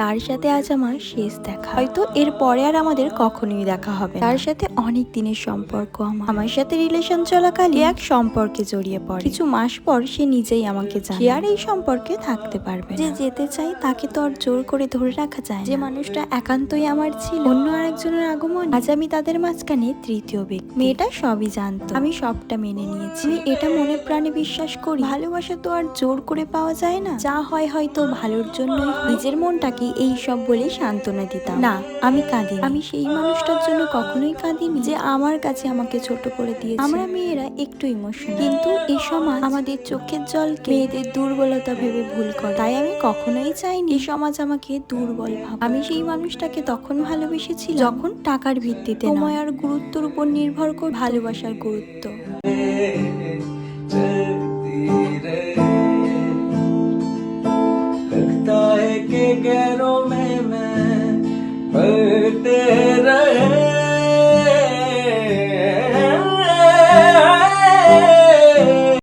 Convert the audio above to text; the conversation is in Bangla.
তার সাথে আজ আমার শেষ দেখা, হয়তো এর পরে আর আমাদের কখনোই দেখা হবে না। তার সাথে অনেক দিনের সম্পর্ক। আমার সাথে রিলেশন চলাকালীন এক সম্পর্কে জড়িয়ে পড়ে। কিছু মাস পর সে নিজেই আমাকে জানায় সে আর এই সম্পর্কে থাকতে পারবে না। যে যেতে চাই তাকে তো আর জোর করে ধরে রাখা যায় না। যে মানুষটা একান্তই আমার ছিল, অন্য আরেকজনের আগমন আজ আমি তাদের মাঝখানে তৃতীয় ব্যক্তি। মেয়েটা সবই জানতো, আমি সবটা মেনে নিয়েছি। আমি এটা মনে প্রাণে বিশ্বাস করি, ভালোবাসা তো আর জোর করে পাওয়া যায় না। যা হয় হয়তো ভালোর জন্যই হয়। নিজের মনটাকে এই সব বলে সান্ত্বনা দিতাম। না, আমি কাঁদিনি। আমি সেই মানুষটার জন্য কখনোই কাঁদিনি যে আমার কাছে আমাকে ছোট করে দিয়েছে। আমরা মেয়েরা একটু ইমোশনাল, কিন্তু এই সমাজ আমাদের চোখের জলকে মেয়েদের দুর্বলতা ভেবে ভুল করে। তাই আমি কখনোই চাইনি এই সমাজ আমাকে দুর্বল ভাবে। আমি সেই মানুষটাকে তখন ভালোবেসেছি যখন টাকার ভিত্তিতে, সময় আর গুরুত্বের উপর নির্ভর করে ভালোবাসার গুরুত্ব। लगता है कि गैरों में मैं पढ़ते